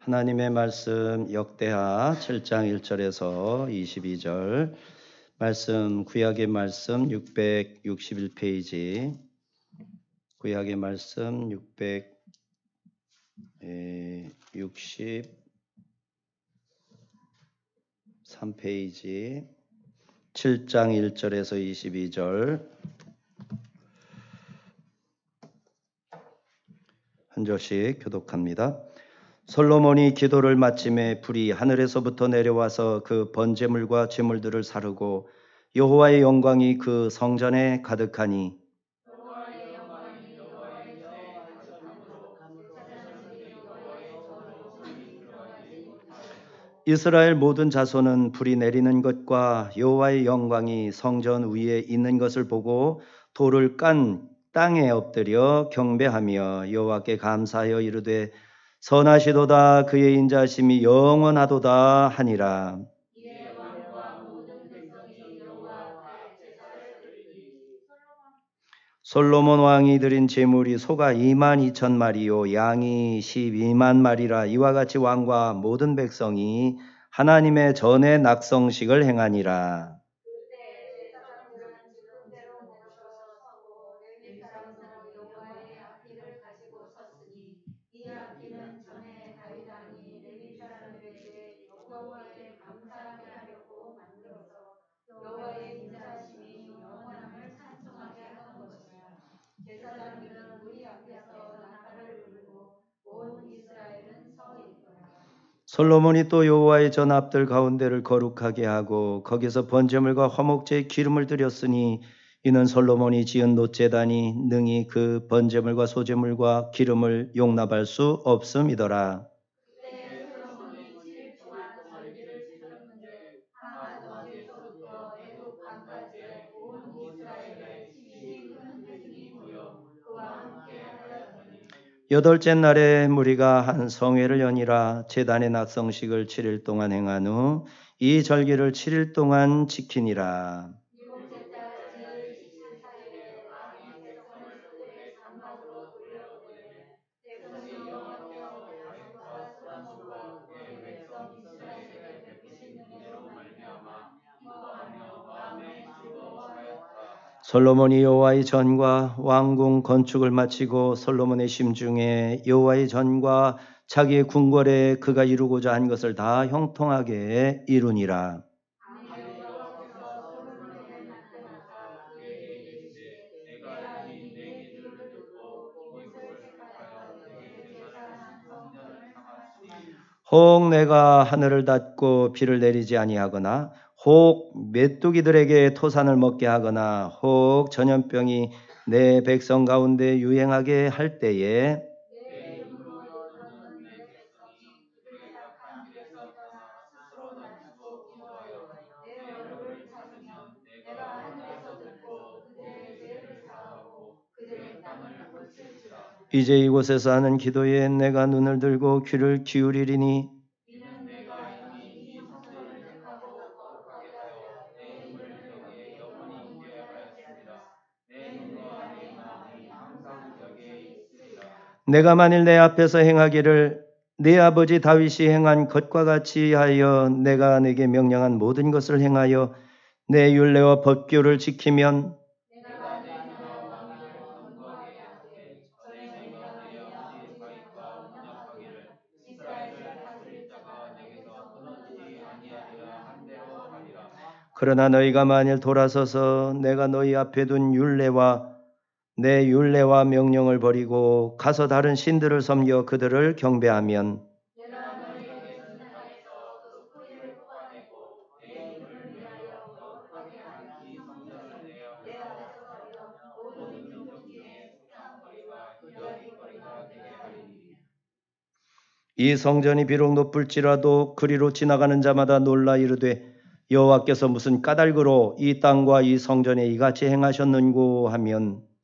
하나님의 말씀 역대하 7장 1절에서 22절 말씀 구약의 말씀 661페이지 구약의 말씀 663페이지 7장 1절에서 22절 한 절씩 교독합니다. 솔로몬이 기도를 마침에 불이 하늘에서부터 내려와서 그 번제물과 제물들을 사르고 여호와의 영광이 그 성전에 가득하니 이스라엘 모든 자손은 불이 내리는 것과 여호와의 영광이 성전 위에 있는 것을 보고 돌을 깐 땅에 엎드려 경배하며 여호와께 감사하여 이르되 선하시도다 그의 인자하심이 영원하도다 하니라. 솔로몬 왕이 드린 제물이 소가 22,000마리요 양이 12만 마리라. 이와 같이 왕과 모든 백성이 하나님의 전에 낙성식을 행하니라. 솔로몬이 또 여호와의 전 앞들 가운데를 거룩하게 하고 거기서 번제물과 화목제의 기름을 드렸으니 이는 솔로몬이 지은 놋제단이 능히 그 번제물과 소제물과 기름을 용납할 수 없음이더라. 여덟째 날에 무리가 한 성회를 여니라. 제단의 낙성식을 7일 동안 행한 후 이 절기를 7일 동안 지키니라. 솔로몬이 여호와의 전과 왕궁 건축을 마치고 솔로몬의 심중에 여호와의 전과 자기의 궁궐에 그가 이루고자 한 것을 다 형통하게 이루니라. 혹 내가 하늘을 닫고 비를 내리지 아니하거나 혹 메뚜기들에게 토산을 먹게 하거나 혹 전염병이 내 백성 가운데 유행하게 할 때에 이제 이곳에서 하는 기도에 내가 눈을 들고 귀를 기울이리니 내가 만일 내 앞에서 행하기를 네 아버지 다윗이 행한 것과 같이 하여 내가 내게 명령한 모든 것을 행하여 내 율례와 법규를 지키면 그러나 너희가 만일 돌아서서 내가 너희 앞에 둔 내 율례와 명령을 버리고 가서 다른 신들을 섬겨 그들을 경배하면 이 성전이 비록 높을지라도 그리로 지나가는 자마다 놀라 이르되 여호와께서 무슨 까닭으로 이 땅과 이 성전에 이같이 행하셨는고 하면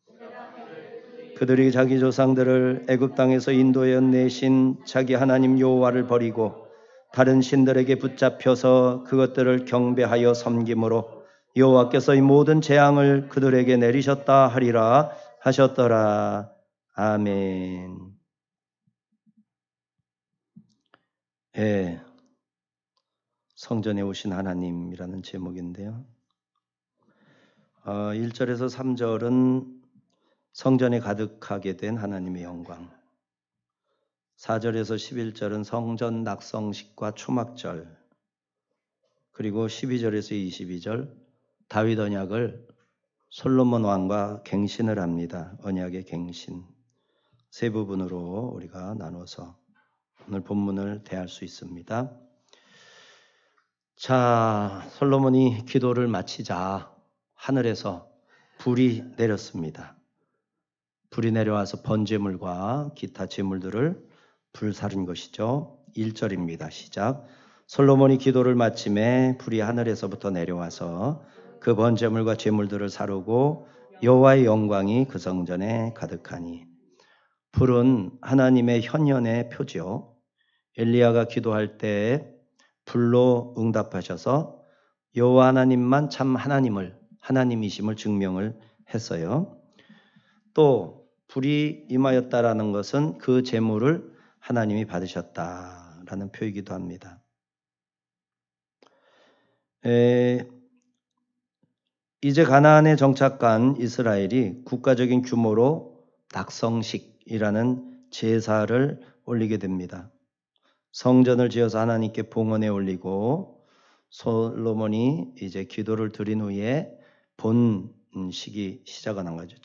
그들이 자기 조상들을 애굽 땅에서 인도해 내신 자기 하나님 여호와를 버리고 다른 신들에게 붙잡혀서 그것들을 경배하여 섬김으로 여호와께서 이 모든 재앙을 그들에게 내리셨다 하리라 하셨더라. 아멘. 성전에 오신 하나님이라는 제목인데요. 1절에서 3절은 성전에 가득하게 된 하나님의 영광, 4절에서 11절은 성전 낙성식과 초막절, 그리고 12절에서 22절 다윗 언약을 솔로몬 왕과 갱신을 합니다. 언약의 갱신. 세 부분으로 우리가 나눠서 오늘 본문을 대할 수 있습니다. 자, 솔로몬이 기도를 마치자 하늘에서 불이 내렸습니다. 불이 내려와서 번제물과 기타 제물들을 불사른 것이죠. 1절입니다. 시작. 솔로몬이 기도를 마침에 불이 하늘에서부터 내려와서 그 번제물과 제물들을 사르고 여호와의 영광이 그 성전에 가득하니. 불은 하나님의 현현의 표지요. 엘리야가 기도할 때 불로 응답하셔서 여호와 하나님만 참 하나님이심을 증명을 했어요. 또 불이 임하였다라는 것은 그 제물을 하나님이 받으셨다라는 표이기도 합니다. 이제 가나안에 정착한 이스라엘이 국가적인 규모로 낙성식이라는 제사를 올리게 됩니다. 성전을 지어서 하나님께 봉헌에 올리고 솔로몬이 이제 기도를 드린 후에 본식이 시작을 한 거죠.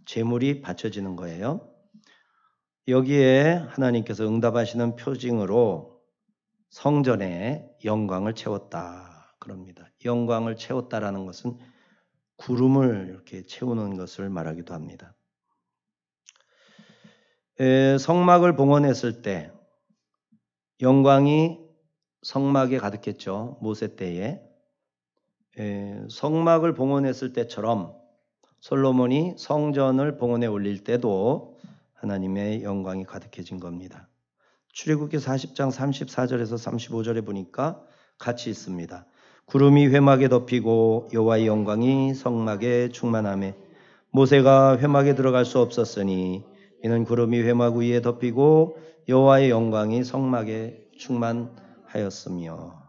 제물이 바쳐지는 거예요. 여기에 하나님께서 응답하시는 표징으로 성전에 영광을 채웠다 그럽니다. 영광을 채웠다라는 것은 구름을 이렇게 채우는 것을 말하기도 합니다. 성막을 봉헌했을 때 영광이 성막에 가득했죠. 모세 때에. 성막을 봉헌했을 때처럼 솔로몬이 성전을 봉헌에 올릴 때도 하나님의 영광이 가득해진 겁니다. 출애굽기 40장 34절에서 35절에 보니까 같이 있습니다. 구름이 회막에 덮이고 여호와의 영광이 성막에 충만하매 모세가 회막에 들어갈 수 없었으니 이는 구름이 회막 위에 덮이고 여호와의 영광이 성막에 충만하였으며.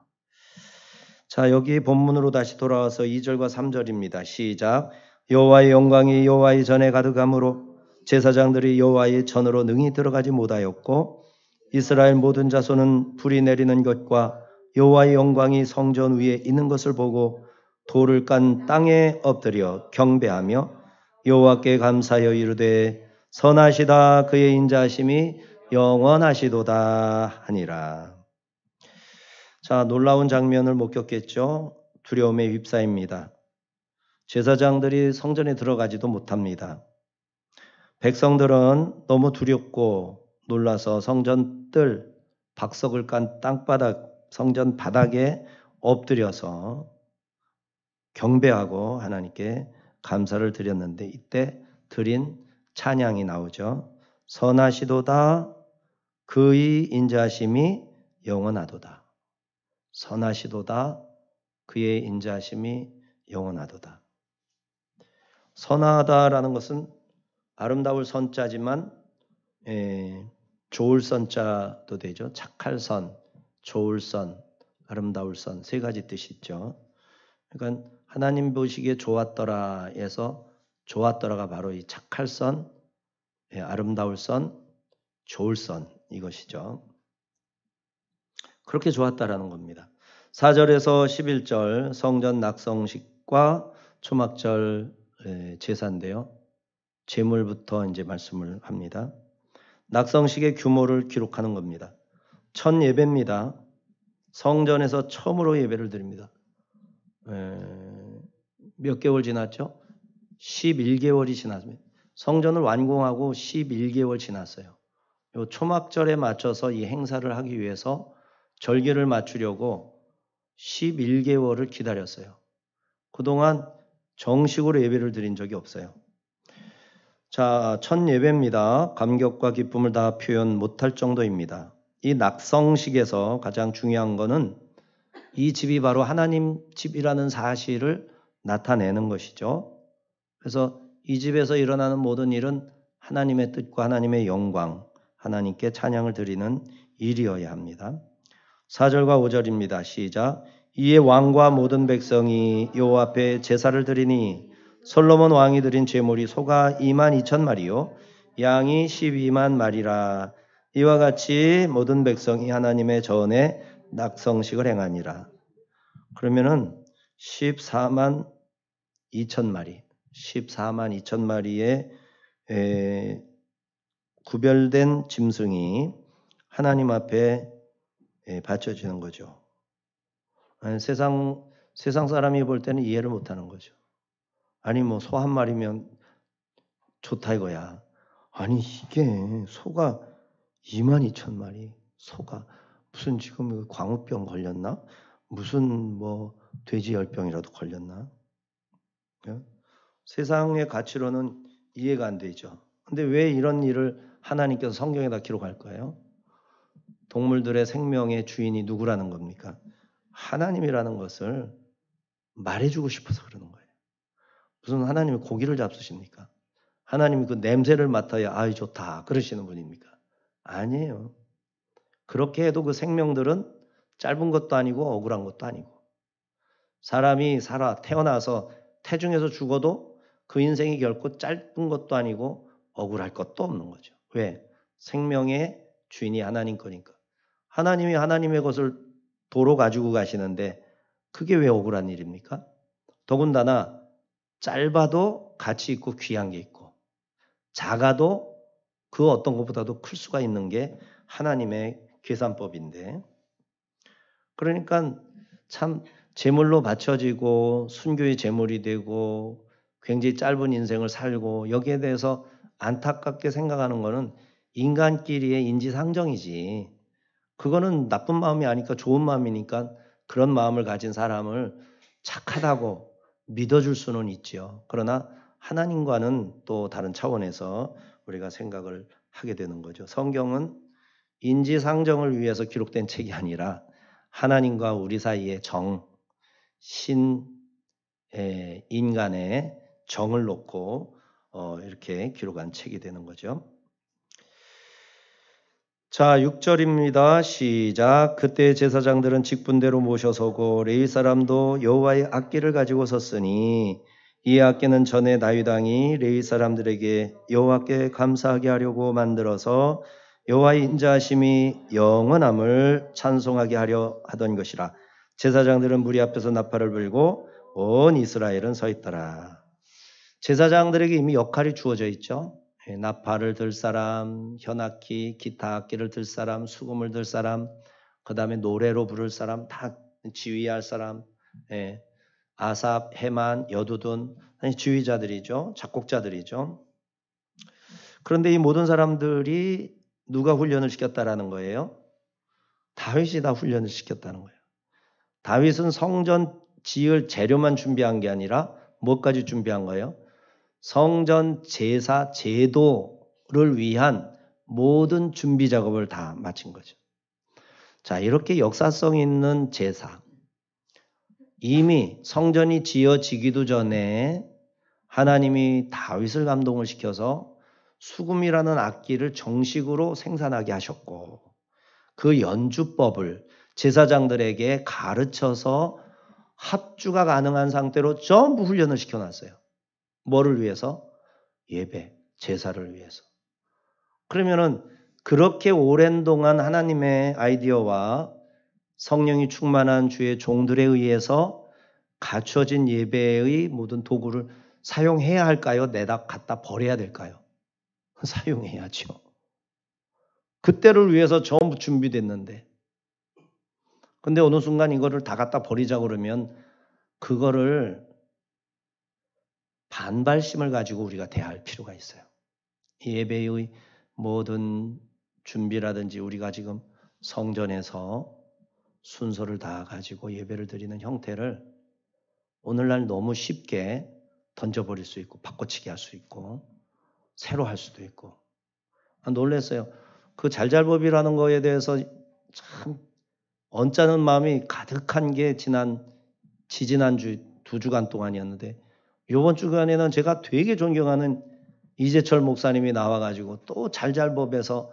자, 여기 본문으로 다시 돌아와서 2절과 3절입니다. 시작. 여호와의 영광이 여호와의 전에 가득함으로 제사장들이 여호와의 전으로 능히 들어가지 못하였고 이스라엘 모든 자손은 불이 내리는 것과 여호와의 영광이 성전 위에 있는 것을 보고 돌을 깐 땅에 엎드려 경배하며 여호와께 감사하여 이르되 선하시다 그의 인자하심이 영원하시도다 하니라. 자, 놀라운 장면을 목격했죠. 두려움에 휩싸입니다. 제사장들이 성전에 들어가지도 못합니다. 백성들은 너무 두렵고 놀라서 성전 뜰, 박석을 깐 땅바닥, 성전 바닥에 엎드려서 경배하고 하나님께 감사를 드렸는데 이때 드린 찬양이 나오죠. 선하시도다 그의 인자하심이 영원하도다. 선하시도다 그의 인자하심이 영원하도다. 선하다라는 것은 아름다울 선자지만 좋을 선자도 되죠. 착할 선, 좋을 선, 아름다울 선 세 가지 뜻이 있죠. 그러니까 하나님 보시기에 좋았더라에서 좋았더라가 바로 이 착할 선, 아름다울 선, 좋을 선 이것이죠. 그렇게 좋았다라는 겁니다. 4절에서 11절 성전 낙성식과 초막절 제사인데요. 제물부터 이제 말씀을 합니다. 낙성식의 규모를 기록하는 겁니다. 첫 예배입니다. 성전에서 처음으로 예배를 드립니다. 몇 개월 지났죠? 11개월이 지났습니다. 성전을 완공하고 11개월 지났어요. 요 초막절에 맞춰서 이 행사를 하기 위해서 절기를 맞추려고 11개월을 기다렸어요. 그동안 정식으로 예배를 드린 적이 없어요. 자, 첫 예배입니다. 감격과 기쁨을 다 표현 못할 정도입니다. 이 낙성식에서 가장 중요한 것은 이 집이 바로 하나님 집이라는 사실을 나타내는 것이죠. 그래서 이 집에서 일어나는 모든 일은 하나님의 뜻과 하나님의 영광, 하나님께 찬양을 드리는 일이어야 합니다. 4절과 5절입니다. 시작. 이에 왕과 모든 백성이 여호와 앞에 제사를 드리니 솔로몬 왕이 드린 제물이 소가 22,000마리요 양이 12만 마리라. 이와 같이 모든 백성이 하나님의 전에 낙성식을 행하니라. 그러면은 14만 2천 마리의 구별된 짐승이 하나님 앞에 바쳐지는 거죠. 세상 사람이 볼 때는 이해를 못하는 거죠. 아니 뭐 소 한 마리면 좋다 이거야. 아니 이게 소가 22,000마리 소가 무슨 지금 광우병 걸렸나? 무슨 뭐 돼지열병이라도 걸렸나? 세상의 가치로는 이해가 안 되죠. 근데 왜 이런 일을 하나님께서 성경에다 기록할 거예요? 동물들의 생명의 주인이 누구라는 겁니까? 하나님이라는 것을 말해주고 싶어서 그러는 거예요. 무슨 하나님이 고기를 잡수십니까? 하나님이 그 냄새를 맡아야 아이 좋다 그러시는 분입니까? 아니에요. 그렇게 해도 그 생명들은 짧은 것도 아니고 억울한 것도 아니고 사람이 태어나서 태중에서 죽어도 그 인생이 결코 짧은 것도 아니고 억울할 것도 없는 거죠. 왜? 생명의 주인이 하나님 거니까. 하나님이 하나님의 것을 도로 가지고 가시는데 그게 왜 억울한 일입니까? 더군다나 짧아도 가치 있고 귀한 게 있고 작아도 그 어떤 것보다도 클 수가 있는 게 하나님의 계산법인데 그러니까 참 제물로 바쳐지고 순교의 제물이 되고 굉장히 짧은 인생을 살고 여기에 대해서 안타깝게 생각하는 거는 인간끼리의 인지상정이지 그거는 나쁜 마음이 아니까 좋은 마음이니까 그런 마음을 가진 사람을 착하다고 믿어줄 수는 있죠. 그러나 하나님과는 또 다른 차원에서 우리가 생각을 하게 되는 거죠. 성경은 인지상정을 위해서 기록된 책이 아니라 하나님과 우리 사이의 인간의 정을 놓고 이렇게 기록한 책이 되는 거죠. 자, 6절입니다. 시작. 그때 제사장들은 직분대로 모셔서고 레위 사람도 여호와의 악기를 가지고 섰으니 이 악기는 전에 다윗 왕이 레위 사람들에게 여호와께 감사하게 하려고 만들어서 여호와의 인자하심이 영원함을 찬송하게 하려 하던 것이라. 제사장들은 무리 앞에서 나팔을 불고 온 이스라엘은 서 있더라. 제사장들에게 이미 역할이 주어져 있죠. 나팔을 들 사람, 현악기, 기타 악기를 들 사람, 수금을 들 사람, 그 다음에 노래로 부를 사람, 다 지휘할 사람, 아삽, 헤만, 여두둔, 지휘자들이죠. 작곡자들이죠. 그런데 이 모든 사람들이 누가 훈련을 시켰다라는 거예요? 다윗이 다 훈련을 시켰다는 거예요. 다윗은 성전 지을 재료만 준비한 게 아니라 뭐까지 준비한 거예요? 성전 제사 제도를 위한 모든 준비 작업을 다 마친 거죠. 자, 이렇게 역사성 있는 제사. 이미 성전이 지어지기도 전에 하나님이 다윗을 감동을 시켜서 수금이라는 악기를 정식으로 생산하게 하셨고 그 연주법을 제사장들에게 가르쳐서 합주가 가능한 상태로 전부 훈련을 시켜놨어요. 뭐를 위해서? 예배, 제사를 위해서. 그러면은 그렇게 오랜 동안 하나님의 아이디어와 성령이 충만한 주의 종들에 의해서 갖춰진 예배의 모든 도구를 사용해야 할까요? 내다 갖다 버려야 될까요? 사용해야죠. 그때를 위해서 전부 준비됐는데. 근데 어느 순간 이거를 다 갖다 버리자 그러면 그거를 반발심을 가지고 우리가 대할 필요가 있어요. 예배의 모든 준비라든지 우리가 지금 성전에서 순서를 다 가지고 예배를 드리는 형태를 오늘날 너무 쉽게 던져버릴 수 있고 바꿔치기 할 수 있고 새로 할 수도 있고 놀랐어요. 그 잘잘법이라는 거에 대해서 참 언짢은 마음이 가득한 게 지지난주 2주간 동안이었는데 이번 주간에는 제가 되게 존경하는 이재철 목사님이 나와가지고 또 잘잘법에서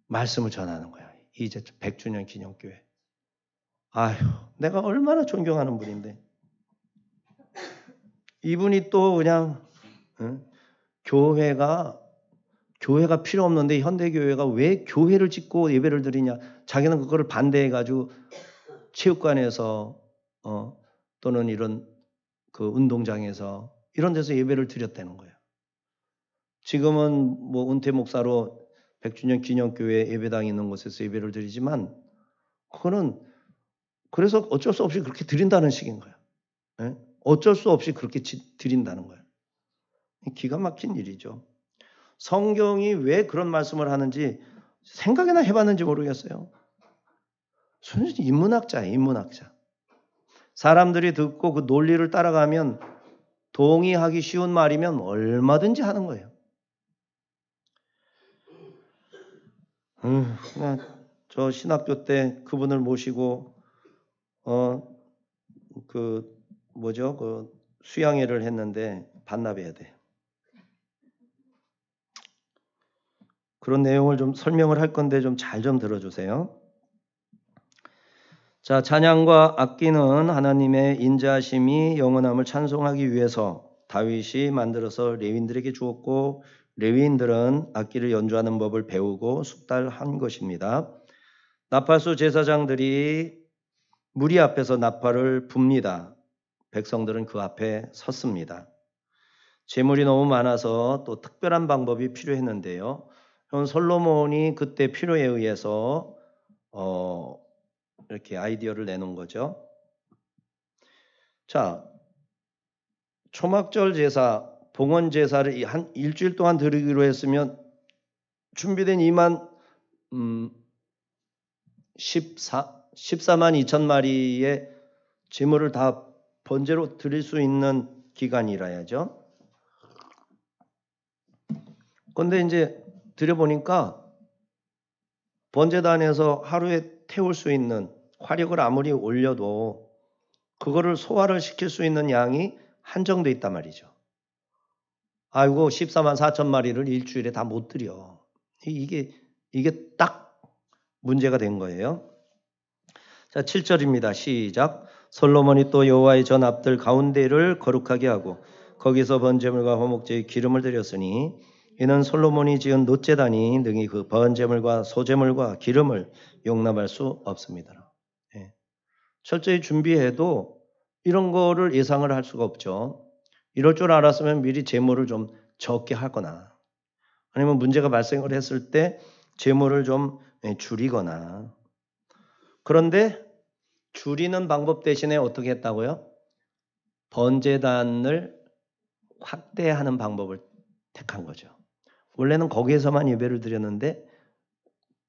말씀을 전하는 거야. 이제 100주년 기념교회. 아휴, 내가 얼마나 존경하는 분인데. 이분이 또 그냥 교회가 필요 없는데 현대교회가 왜 교회를 짓고 예배를 드리냐. 자기는 그거를 반대해가지고 체육관에서 또는 이런 그 운동장에서 이런 데서 예배를 드렸다는 거예요. 지금은 뭐 은퇴 목사로 100주년 기념교회 예배당이 있는 곳에서 예배를 드리지만 그거는 그래서 어쩔 수 없이 그렇게 드린다는 식인 거예요. 네? 어쩔 수 없이 그렇게 드린다는 거예요. 기가 막힌 일이죠. 성경이 왜 그런 말씀을 하는지 생각이나 해봤는지 모르겠어요. 순전히 인문학자예요. 인문학자. 사람들이 듣고 그 논리를 따라가면 동의하기 쉬운 말이면 얼마든지 하는 거예요. 저 신학교 때 그분을 모시고 그 수양회를 했는데 반납해야 돼. 그런 내용을 좀 설명을 할 건데 좀 잘 좀 들어주세요. 자, 찬양과 악기는 하나님의 인자하심이 영원함을 찬송하기 위해서 다윗이 만들어서 레위인들에게 주었고 레위인들은 악기를 연주하는 법을 배우고 숙달한 것입니다. 나팔수 제사장들이 무리 앞에서 나팔을 붑니다. 백성들은 그 앞에 섰습니다. 재물이 너무 많아서 또 특별한 방법이 필요했는데요. 솔로몬이 그때 필요에 의해서 이렇게 아이디어를 내놓은 거죠. 자, 초막절 제사, 봉헌 제사를 한 일주일 동안 드리기로 했으면 준비된 14만 2천 마리의 제물을 다 번제로 드릴 수 있는 기간이라야죠. 그런데 이제 드려보니까 번제단에서 하루에 태울 수 있는 화력을 아무리 올려도 그거를 소화를 시킬 수 있는 양이 한정돼 있단 말이죠. 아이고 14만 4천 마리를 일주일에 다 못 드려. 이게 딱 문제가 된 거예요. 자, 7절입니다. 시작. 솔로몬이 또 여호와의 전 앞들 가운데를 거룩하게 하고 거기서 번제물과 화목제의 기름을 드렸으니 이는 솔로몬이 지은 놋제단이 능히 그 번제물과 소제물과 기름을 용납할 수 없습니다. 예. 철저히 준비해도 이런 거를 예상을 할 수가 없죠. 이럴 줄 알았으면 미리 제물을 좀 적게 하거나 아니면 문제가 발생을 했을 때 제물을 좀 줄이거나. 그런데 줄이는 방법 대신에 어떻게 했다고요? 번제단을 확대하는 방법을 택한 거죠. 원래는 거기에서만 예배를 드렸는데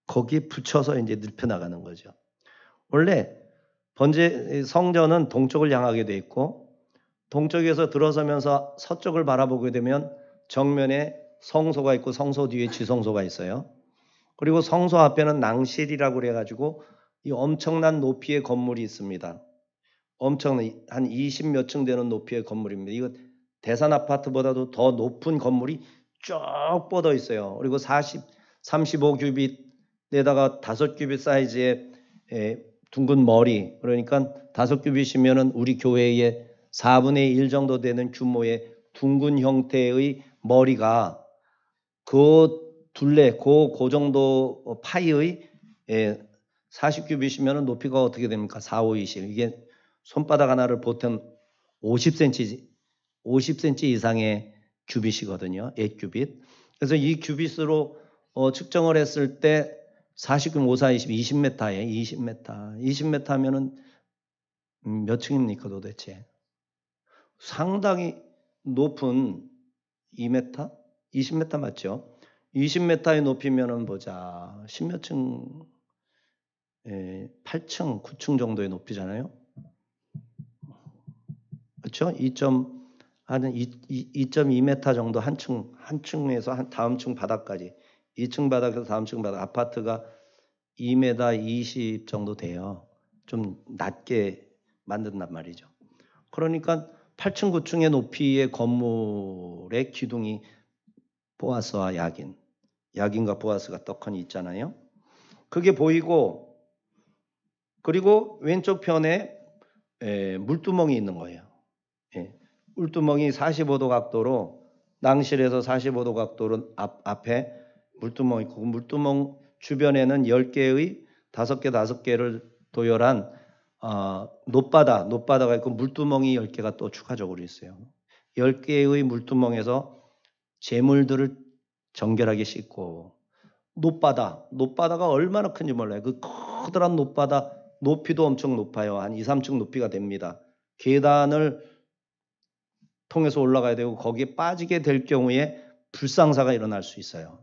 거기에 붙여서 이제 눕혀나가는 거죠. 원래 성전은 동쪽을 향하게 돼 있고 동쪽에서 들어서면서 서쪽을 바라보게 되면 정면에 성소가 있고 성소 뒤에 지성소가 있어요. 그리고 성소 앞에는 낭실이라고 그래가지고 이 엄청난 높이의 건물이 있습니다. 엄청난 한 20몇 층 되는 높이의 건물입니다. 이거 대산 아파트보다도 더 높은 건물이 쭉 뻗어 있어요. 그리고 35규빗에다가 5규빗 사이즈의 둥근 머리, 그러니까 5규빗이면은 우리 교회의 4분의 1 정도 되는 규모의 둥근 형태의 머리가 그 둘레, 그 정도 파이의 40규빗이면 높이가 어떻게 됩니까? 4, 5, 20. 이게 손바닥 하나를 보통 50cm 이상의 규빗이거든요. 8규빗. 그래서 이 규빗으로 측정을 했을 때 40규빗 5, 4, 20, 20m에 20m. 20m면은 몇 층입니까 도대체? 상당히 높은 2m? 20m 맞죠? 20m의 높이면은 보자. 10몇 층, 8층, 9층 정도의 높이잖아요. 그렇죠? 2.2m 정도 한 층에서 다음 층 바닥까지. 2층 바닥에서 다음 층 바닥. 아파트가 2m 20 정도 돼요. 좀 낮게 만든단 말이죠. 그러니까 8층, 9층의 높이의 건물의 기둥이 보아스와 야긴 야긴과 보아스가 떡하니 있잖아요. 그게 보이고 그리고 왼쪽 편에 물두멍이 있는 거예요. 물두멍이 45도 각도로 낭실에서 45도 각도로 앞에 물두멍이 있고 그 물두멍 주변에는 10개의 5개를 도열한 노바다가 있고 물두멍이 10개가 또 추가적으로 있어요. 10개의 물두멍에서 재물들을 정결하게 씻고 노바다가 얼마나 큰지 몰라요. 그 커다란 노바다 높이도 엄청 높아요. 한 2, 3층 높이가 됩니다. 계단을 통해서 올라가야 되고 거기에 빠지게 될 경우에 불상사가 일어날 수 있어요.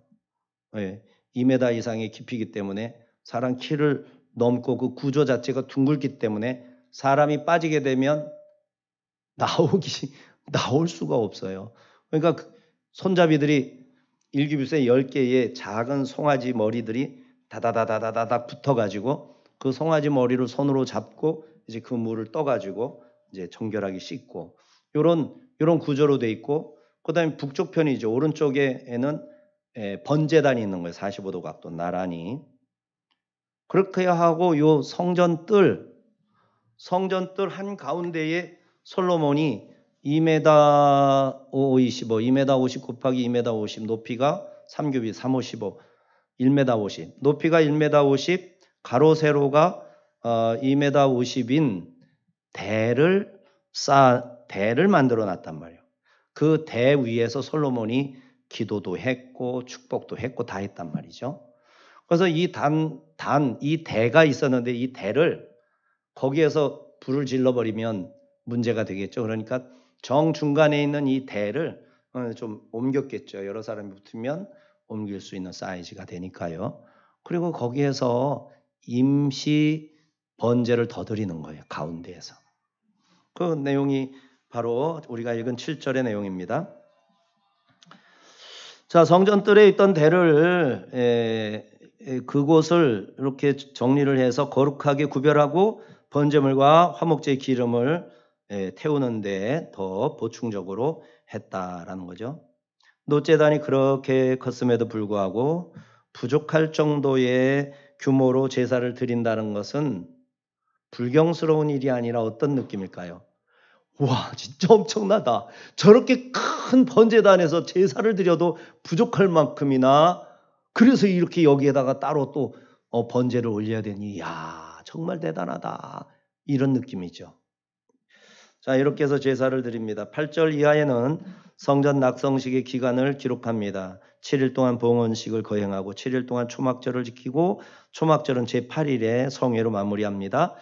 2m 이상의 깊이기 때문에 사람 키를 넘고 그 구조 자체가 둥글기 때문에 사람이 빠지게 되면 나올 수가 없어요. 그러니까 손잡이들이 일기불세 10개의 작은 송아지 머리들이 다다다다다다 붙어가지고 그 송아지 머리를 손으로 잡고 이제 그 물을 떠가지고 이제 정결하게 씻고 요런 구조로 돼 있고 그다음에 북쪽 편이죠. 오른쪽에는 번제단이 있는 거예요. 45도 각도 나란히. 그렇게 하고 요 성전 뜰 한 가운데에 솔로몬이 2m 25, 2m 50 곱하기 2m 50 높이가 3규빗 355 1m 50 높이가 1m 50 가로 세로가 2m 50인 대를 만들어 놨단 말이에요. 그 대 위에서 솔로몬이 기도도 했고 축복도 했고 다 했단 말이죠. 그래서 이 대가 있었는데 이 대를 거기에서 불을 질러버리면 문제가 되겠죠. 그러니까 정중간에 있는 이 대를 좀 옮겼겠죠. 여러 사람이 붙으면 옮길 수 있는 사이즈가 되니까요. 그리고 거기에서 임시 번제를 더 드리는 거예요. 가운데에서. 그 내용이 바로 우리가 읽은 7절의 내용입니다. 자, 성전뜰에 있던 대를 그곳을 이렇게 정리를 해서 거룩하게 구별하고 번제물과 화목제의 기름을 태우는데 더 보충적으로 했다라는 거죠. 노제단이 그렇게 컸음에도 불구하고 부족할 정도의 규모로 제사를 드린다는 것은 불경스러운 일이 아니라 어떤 느낌일까요? 와, 진짜 엄청나다. 저렇게 큰 번제단에서 제사를 드려도 부족할 만큼이나 그래서 이렇게 여기에다가 따로 또 번제를 올려야 되니 야, 정말 대단하다. 이런 느낌이죠. 자, 이렇게 해서 제사를 드립니다. 8절 이하에는 성전 낙성식의 기간을 기록합니다. 7일 동안 봉헌식을 거행하고 7일 동안 초막절을 지키고 초막절은 제8일에 성회로 마무리합니다.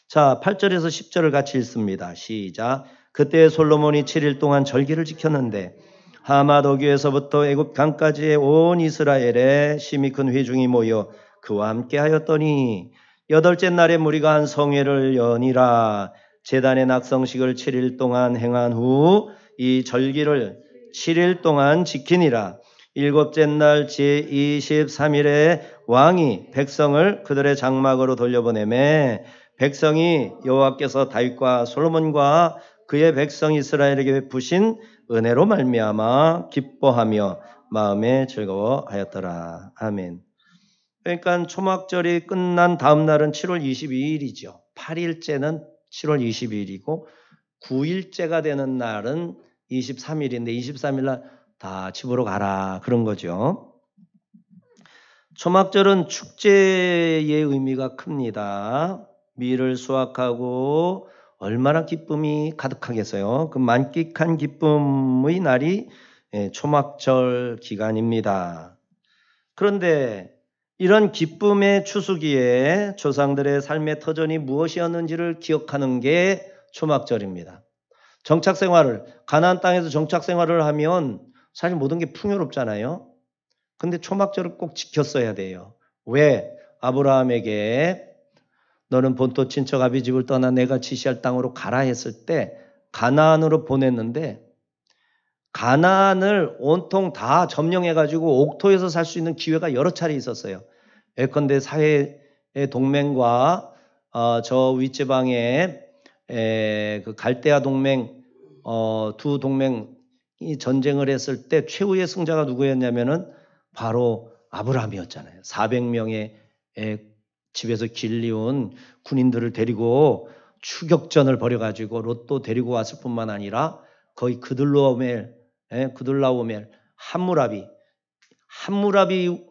자, 8절에서 10절을 같이 읽습니다. 시작. 그때 솔로몬이 7일 동안 절기를 지켰는데 하맛 어귀에서부터 애굽 강까지의 온 이스라엘에 심히 큰 회중이 모여 그와 함께 하였더니 8째 날에 무리가 한 성회를 여니라. 제단의 낙성식을 7일 동안 행한 후 이 절기를 7일 동안 지키니라. 7째 날 제23일에 왕이 백성을 그들의 장막으로 돌려보내매 백성이 여호와께서 다윗과 솔로몬과 그의 백성 이스라엘에게 베푸신 은혜로 말미암아 기뻐하며 마음에 즐거워하였더라. 아멘. 그러니까 초막절이 끝난 다음 날은 7월 22일이죠. 8일째는 7월 22일이고 9일째가 되는 날은 23일인데 23일 날 다 집으로 가라 그런 거죠. 초막절은 축제의 의미가 큽니다. 밀을 수확하고 얼마나 기쁨이 가득하겠어요. 그 만끽한 기쁨의 날이 초막절 기간입니다. 그런데 이런 기쁨의 추수기에 조상들의 삶의 터전이 무엇이었는지를 기억하는 게 초막절입니다. 정착생활을 가나안 땅에서 정착생활을 하면 사실 모든 게 풍요롭잖아요. 근데 초막절을 꼭 지켰어야 돼요. 왜? 아브라함에게 너는 본토 친척 아비 집을 떠나 내가 지시할 땅으로 가라 했을 때 가나안으로 보냈는데 가나안을 온통 다 점령해가지고 옥토에서 살 수 있는 기회가 여러 차례 있었어요. 예컨대 사회의 동맹과 저 윗지방에 그 갈대아 동맹 두 동맹이 전쟁을 했을 때 최후의 승자가 누구였냐면은 바로 아브라함이었잖아요. 400명의 집에서 길리운 군인들을 데리고 추격전을 벌여가지고 롯도 데리고 왔을 뿐만 아니라 거의 그들라오멜,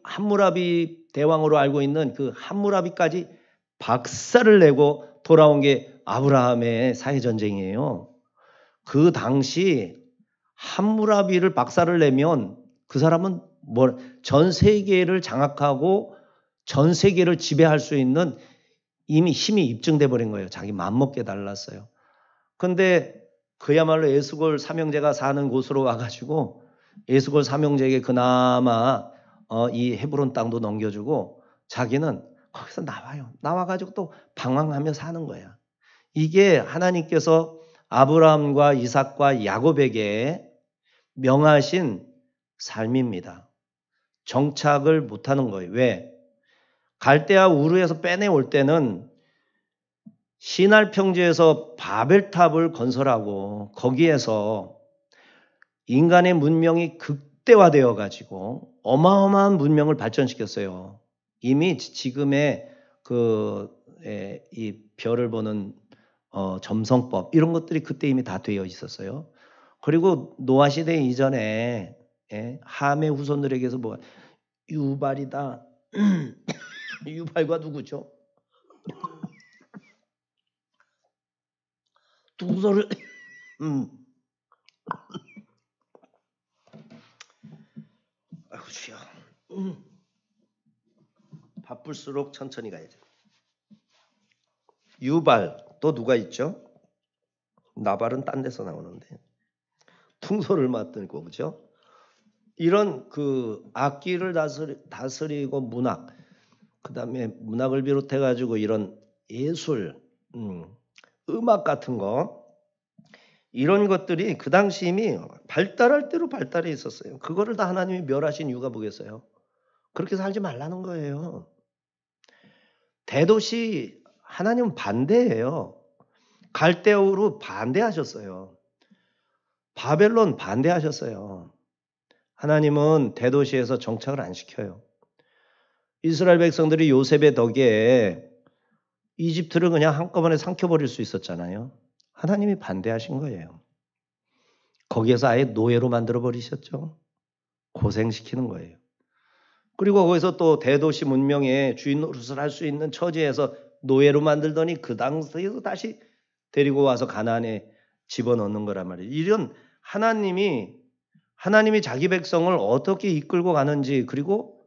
함무라비 대왕으로 알고 있는 그 함무라비까지 박살을 내고 돌아온 게 아브라함의 사회전쟁이에요. 그 당시 함무라비를 박살을 내면 그 사람은 전 세계를 장악하고 전 세계를 지배할 수 있는 이미 힘이 입증돼 버린 거예요. 자기 맘먹게 달랐어요. 근데 그야말로 에스골 삼형제가 사는 곳으로 와가지고 에스골 삼형제에게 그나마 이 헤브론 땅도 넘겨주고 자기는 거기서 나와가지고 또 방황하며 사는 거야. 이게 하나님께서 아브라함과 이삭과 야곱에게 명하신 삶입니다. 정착을 못하는 거예요. 왜? 갈대아 우르에서 빼내올 때는 시날 평지에서 바벨탑을 건설하고 거기에서 인간의 문명이 극대화되어 가지고 어마어마한 문명을 발전시켰어요. 이미 지금의 이 별을 보는 점성법 이런 것들이 그때 이미 다 되어 있었어요. 그리고 노아 시대 이전에 함의 후손들에게서 유발이다. 유발과 누구죠? 두소를 아이고 주여. 바쁠수록 천천히 가야죠. 유발 또 누가 있죠? 나발은 딴 데서 나오는데 퉁소를 맡고 그죠? 이런 그 악기를 다스리고 문학, 그다음에 문학을 비롯해 가지고 이런 예술, 음악 같은 거 이런 것들이 그 당시 이미 발달할 대로 발달해 있었어요. 그거를 다 하나님이 멸하신 이유가 뭐겠어요? 그렇게 살지 말라는 거예요. 대도시 하나님은 반대예요. 갈대아우르 반대하셨어요. 바벨론 반대하셨어요. 하나님은 대도시에서 정착을 안 시켜요. 이스라엘 백성들이 요셉의 덕에 이집트를 그냥 한꺼번에 삼켜버릴 수 있었잖아요. 하나님이 반대하신 거예요. 거기에서 아예 노예로 만들어버리셨죠. 고생시키는 거예요. 그리고 거기서 또 대도시 문명의 주인 노릇을 할 수 있는 처지에서 노예로 만들더니 그 당시에서 다시 데리고 와서 가나안에 집어넣는 거란 말이에요. 이런 하나님이 자기 백성을 어떻게 이끌고 가는지 그리고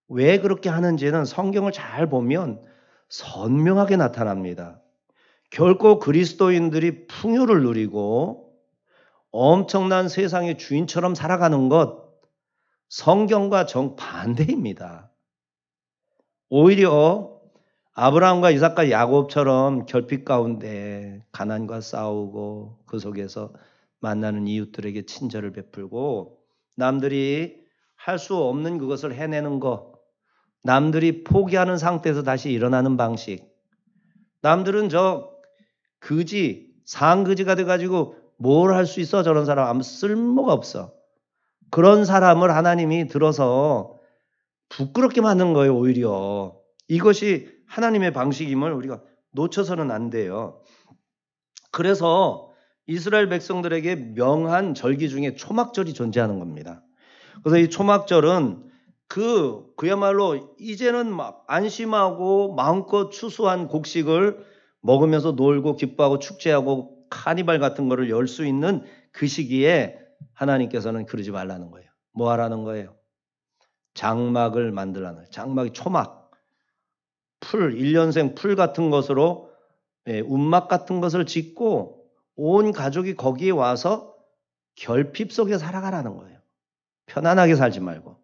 왜 그렇게 하는지는 성경을 잘 보면 선명하게 나타납니다. 결코 그리스도인들이 풍요를 누리고 엄청난 세상의 주인처럼 살아가는 것 성경과 정반대입니다. 오히려 아브라함과 이삭과 야곱처럼 결핍 가운데 가난과 싸우고 그 속에서 만나는 이웃들에게 친절을 베풀고 남들이 할 수 없는 그것을 해내는 것, 남들이 포기하는 상태에서 다시 일어나는 방식, 남들은 상그지가 돼가지고 뭘 할 수 있어? 저런 사람 아무 쓸모가 없어. 그런 사람을 하나님이 들어서 부끄럽게 만든 거예요. 오히려 이것이 하나님의 방식임을 우리가 놓쳐서는 안 돼요. 그래서 이스라엘 백성들에게 명한 절기 중에 초막절이 존재하는 겁니다. 그래서 이 초막절은 그야말로 이제는 막 안심하고 마음껏 추수한 곡식을 먹으면서 놀고 기뻐하고 축제하고 카니발 같은 거를 열 수 있는 그 시기에 하나님께서는 그러지 말라는 거예요. 뭐 하라는 거예요? 장막을 만들라는 거예요. 장막이 초막, 풀, 1년생 풀 같은 것으로 움막 같은 것을 짓고 온 가족이 거기에 와서 결핍 속에 살아가라는 거예요. 편안하게 살지 말고.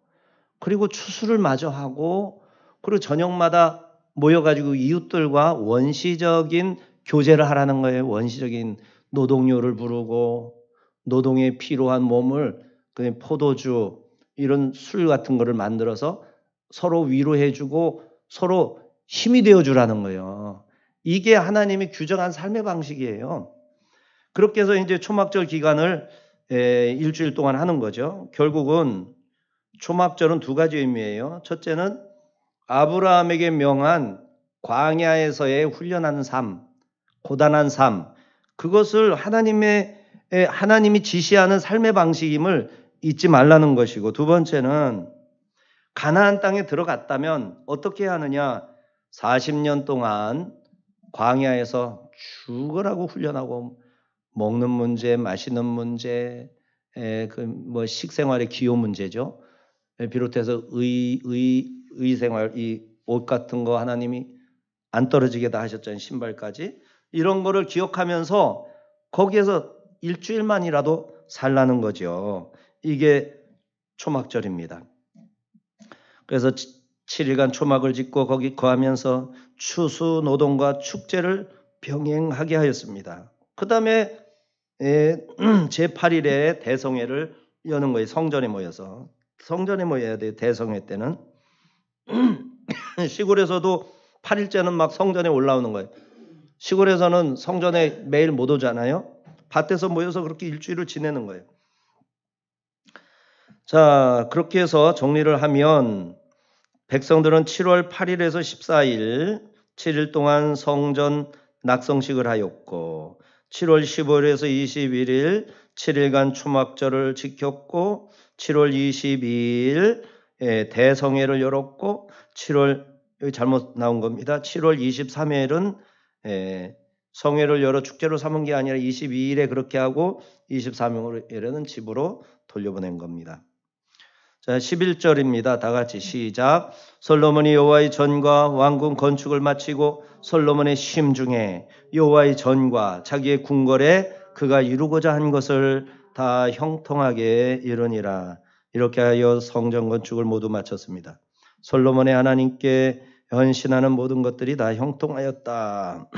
그리고 추수를 마저 하고 그리고 저녁마다 모여가지고 이웃들과 원시적인 교제를 하라는 거예요. 원시적인 노동요를 부르고 노동에 필요한 몸을 그냥 포도주 이런 술 같은 거를 만들어서 서로 위로해주고 서로 힘이 되어주라는 거예요. 이게 하나님이 규정한 삶의 방식이에요. 그렇게 해서 이제 초막절 기간을 일주일 동안 하는 거죠. 결국은 초막절은 두 가지 의미예요. 첫째는 아브라함에게 명한 광야에서의 훈련하는 삶, 고단한 삶, 그것을 하나님이 지시하는 삶의 방식임을 잊지 말라는 것이고, 두 번째는 가나안 땅에 들어갔다면 어떻게 해야 하느냐? 40년 동안 광야에서 죽으라고 훈련하고, 먹는 문제, 마시는 문제, 뭐 식생활의 기호 문제죠. 비롯해서 의생활, 이 옷 같은 거 하나님이 안 떨어지게 다 하셨잖아요. 신발까지. 이런 거를 기억하면서 거기에서 일주일만이라도 살라는 거죠. 이게 초막절입니다. 그래서 7일간 초막을 짓고 거기 거하면서 추수 노동과 축제를 병행하게 하였습니다. 그 다음에 제8일에 대성회를 여는 거예요. 성전에 모여서. 성전에 모여야 돼요. 대성회 때는. 시골에서도 8일째는 막 성전에 올라오는 거예요. 시골에서는 성전에 매일 못 오잖아요. 밭에서 모여서 그렇게 일주일을 지내는 거예요. 자, 그렇게 해서 정리를 하면 백성들은 7월 8일에서 14일 7일 동안 성전 낙성식을 하였고, 7월 15일에서 21일 7일간 초막절을 지켰고, 7월 22일 대성회를 열었고, 7월 여기 잘못 나온 겁니다. 7월 23일은 성회를 열어 축제로 삼은 게 아니라 22일에 그렇게 하고 23일에는 집으로 돌려보낸 겁니다. 자, 11절입니다. 다 같이 시작. 솔로몬이 여호와의 전과 왕궁 건축을 마치고 솔로몬의 심중에 여호와의 전과 자기의 궁궐에 그가 이루고자 한 것을 다 형통하게 이루니라. 이렇게 하여 성전 건축을 모두 마쳤습니다. 솔로몬의 하나님께 헌신하는 모든 것들이 다 형통하였다.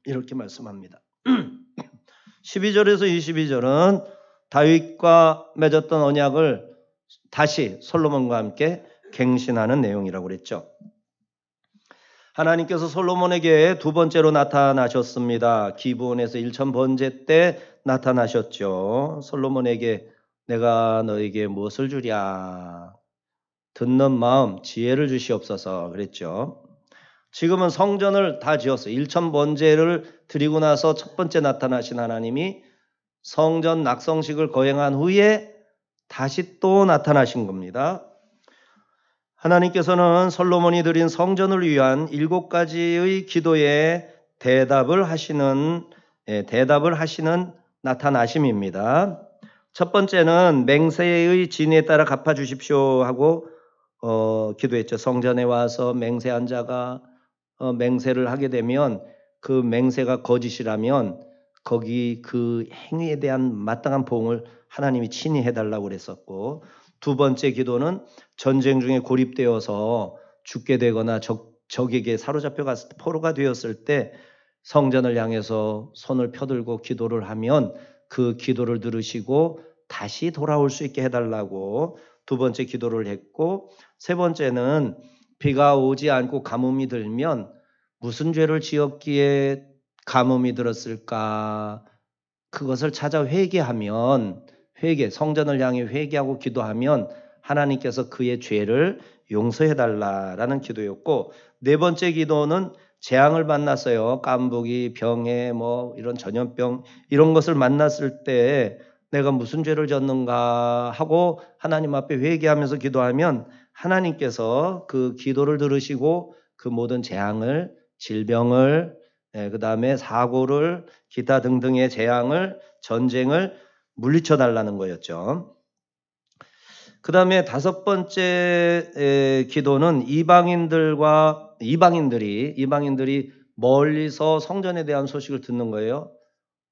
이렇게 말씀합니다. 12절에서 22절은 다윗과 맺었던 언약을 다시 솔로몬과 함께 갱신하는 내용이라고 그랬죠. 하나님께서 솔로몬에게 두 번째로 나타나셨습니다. 기브온에서 1천 번제 때 나타나셨죠. 솔로몬에게 내가 너에게 무엇을 주랴? 듣는 마음, 지혜를 주시옵소서 그랬죠. 지금은 성전을 다 지었어요. 1천 번제를 드리고 나서 첫 번째 나타나신 하나님이 성전 낙성식을 거행한 후에 다시 또 나타나신 겁니다. 하나님께서는 솔로몬이 드린 성전을 위한 7가지의 기도에 대답을 하시는 나타나심입니다. 첫 번째는 맹세의 진에 따라 갚아주십시오 하고 기도했죠. 성전에 와서 맹세한 자가 맹세를 하게 되면 그 맹세가 거짓이라면 거기 그 행위에 대한 마땅한 보응을 하나님이 친히 해달라고 그랬었고, 두 번째 기도는 전쟁 중에 고립되어서 죽게 되거나 적에게 사로잡혀가서 포로가 되었을 때 성전을 향해서 손을 펴들고 기도를 하면 그 기도를 들으시고 다시 돌아올 수 있게 해달라고 두 번째 기도를 했고, 세 번째는 비가 오지 않고 가뭄이 들면 무슨 죄를 지었기에 가뭄이 들었을까? 그것을 찾아 회개하면 성전을 향해 회개하고 기도하면 하나님께서 그의 죄를 용서해달라라는 기도였고, 네 번째 기도는 재앙을 만났어요. 깐부기, 병에 이런 전염병 이런 것을 만났을 때 내가 무슨 죄를 졌는가 하고 하나님 앞에 회개하면서 기도하면 하나님께서 그 기도를 들으시고 그 모든 재앙을, 질병을, 그 다음에 사고를, 기타 등등의 재앙을, 전쟁을 물리쳐 달라는 거였죠. 그 다음에 다섯 번째 기도는 이방인들이 멀리서 성전에 대한 소식을 듣는 거예요.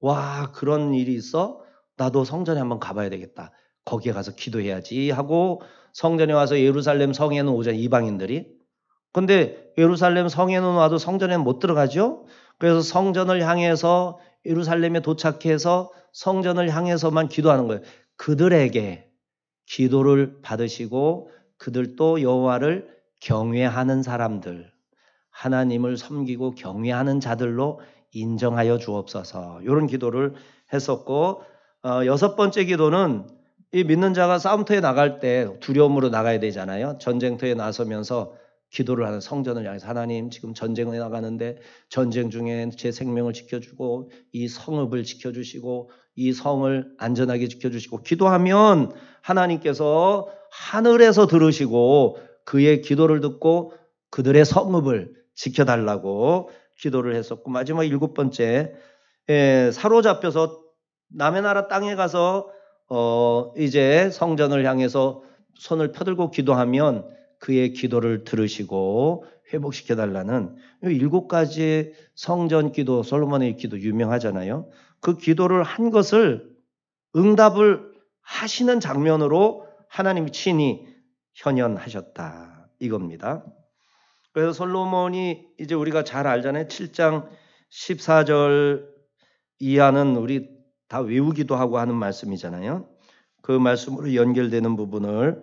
와, 그런 일이 있어? 나도 성전에 한번 가봐야 되겠다. 거기에 가서 기도해야지 하고 성전에 와서 예루살렘 성에는 오잖아요, 이방인들이. 근데 예루살렘 성에는 와도 성전에는 못 들어가죠. 그래서 성전을 향해서 예루살렘에 도착해서 성전을 향해서만 기도하는 거예요. 그들에게 기도를 받으시고 그들도 여호와를 경외하는 사람들, 하나님을 섬기고 경외하는 자들로 인정하여 주옵소서. 이런 기도를 했었고, 여섯 번째 기도는 이 믿는 자가 싸움터에 나갈 때 두려움으로 나가야 되잖아요. 전쟁터에 나서면서 기도를 하는, 성전을 향해서 하나님 지금 전쟁에 나가는데 전쟁 중에 제 생명을 지켜주고 이 성읍을 지켜주시고 이 성을 안전하게 지켜주시고 기도하면 하나님께서 하늘에서 들으시고 그의 기도를 듣고 그들의 성읍을 지켜달라고 기도를 했었고, 마지막 7번째, 사로잡혀서 남의 나라 땅에 가서 이제 성전을 향해서 손을 펴들고 기도하면 그의 기도를 들으시고 회복시켜달라는 7가지의 성전 기도, 솔로몬의 기도 유명하잖아요. 그 기도를 한 것을 응답을 하시는 장면으로 하나님이 친히 현현하셨다, 이겁니다. 그래서 솔로몬이 이제 우리가 잘 알잖아요. 7장 14절 이하는 우리 다 외우기도 하고 하는 말씀이잖아요. 그 말씀으로 연결되는 부분을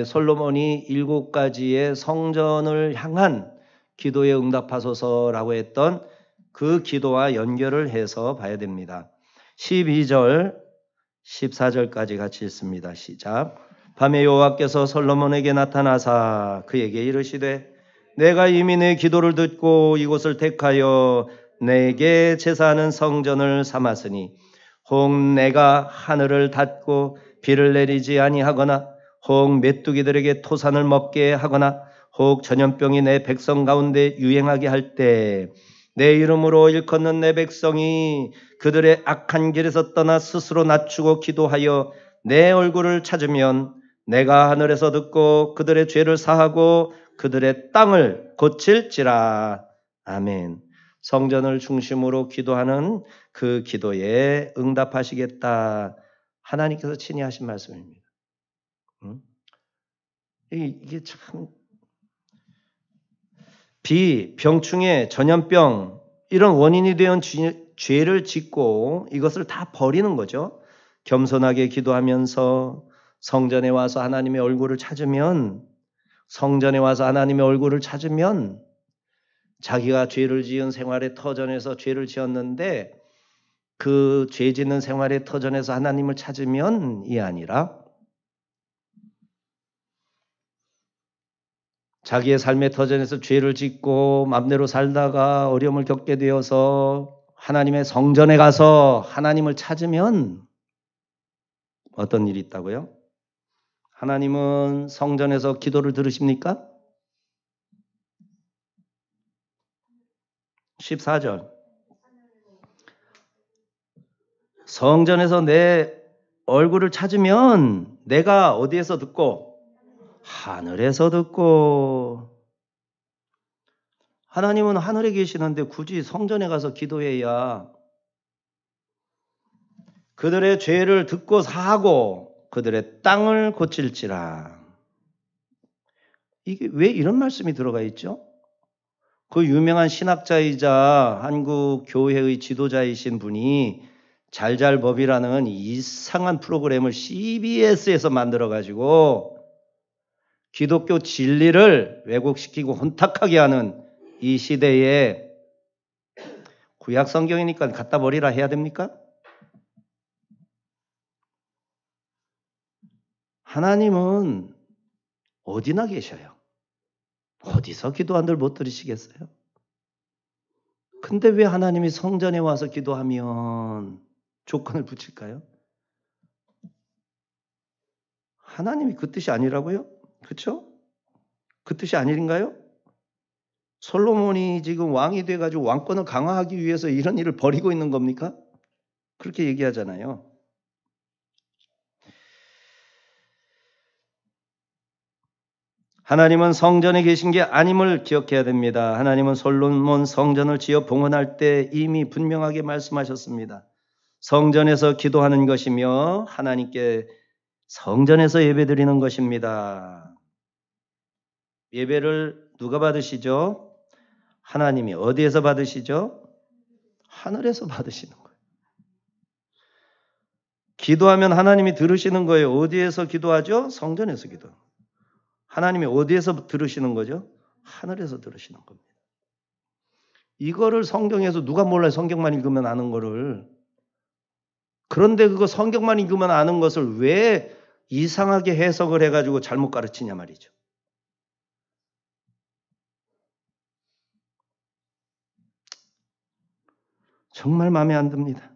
솔로몬이 7가지의 성전을 향한 기도에 응답하소서라고 했던 그 기도와 연결을 해서 봐야 됩니다. 12절 14절까지 같이 읽습니다. 시작. 밤에 여호와께서 솔로몬에게 나타나사 그에게 이르시되 내가 이미 내 기도를 듣고 이곳을 택하여 내게 제사하는 성전을 삼았으니 혹 내가 하늘을 닫고 비를 내리지 아니하거나 혹 메뚜기들에게 토산을 먹게 하거나 혹 전염병이 내 백성 가운데 유행하게 할 때 내 이름으로 일컫는 내 백성이 그들의 악한 길에서 떠나 스스로 낮추고 기도하여 내 얼굴을 찾으면 내가 하늘에서 듣고 그들의 죄를 사하고 그들의 땅을 고칠지라. 아멘. 성전을 중심으로 기도하는 그 기도에 응답하시겠다. 하나님께서 친히 하신 말씀입니다. 이게 참, 병충해, 전염병 이런 원인이 되는 죄를 짓고 이것을 다 버리는 거죠. 겸손하게 기도하면서 성전에 와서 하나님의 얼굴을 찾으면, 성전에 와서 하나님의 얼굴을 찾으면 자기가 죄를 지은 생활의 터전에서 죄를 지었는데 그 죄 짓는 생활의 터전에서 하나님을 찾으면이 아니라 자기의 삶의 터전에서 죄를 짓고 맘대로 살다가 어려움을 겪게 되어서 하나님의 성전에 가서 하나님을 찾으면 어떤 일이 있다고요? 하나님은 성전에서 기도를 들으십니까? 14절. 성전에서 내 얼굴을 찾으면 내가 어디에서 듣고? 하늘에서 듣고. 하나님은 하늘에 계시는데 굳이 성전에 가서 기도해야 그들의 죄를 듣고 사하고 그들의 땅을 고칠지라. 이게 왜 이런 말씀이 들어가 있죠? 그 유명한 신학자이자 한국 교회의 지도자이신 분이 잘잘법이라는 이상한 프로그램을 CBS에서 만들어가지고 기독교 진리를 왜곡시키고 혼탁하게 하는 이 시대에 구약 성경이니까 갖다 버리라 해야 됩니까? 하나님은 어디나 계셔요. 어디서 기도한들 못 들으시겠어요? 근데 왜 하나님이 성전에 와서 기도하면 조건을 붙일까요? 하나님이 그 뜻이 아니라고요? 그렇죠? 그 뜻이 아닌가요? 솔로몬이 지금 왕이 돼가지고 왕권을 강화하기 위해서 이런 일을 벌이고 있는 겁니까? 그렇게 얘기하잖아요. 하나님은 성전에 계신 게 아님을 기억해야 됩니다. 하나님은 솔로몬 성전을 지어 봉헌할 때 이미 분명하게 말씀하셨습니다. 성전에서 기도하는 것이며 하나님께 성전에서 예배드리는 것입니다. 예배를 누가 받으시죠? 하나님이. 어디에서 받으시죠? 하늘에서 받으시는 거예요. 기도하면 하나님이 들으시는 거예요. 어디에서 기도하죠? 성전에서 기도. 하나님이 어디에서 들으시는 거죠? 하늘에서 들으시는 겁니다. 이거를 성경에서 누가 몰라요? 성경만 읽으면 아는 거를. 그런데 그거 성경만 읽으면 아는 것을 왜 이상하게 해석을 해가지고 잘못 가르치냐 말이죠. 정말 마음에 안 듭니다.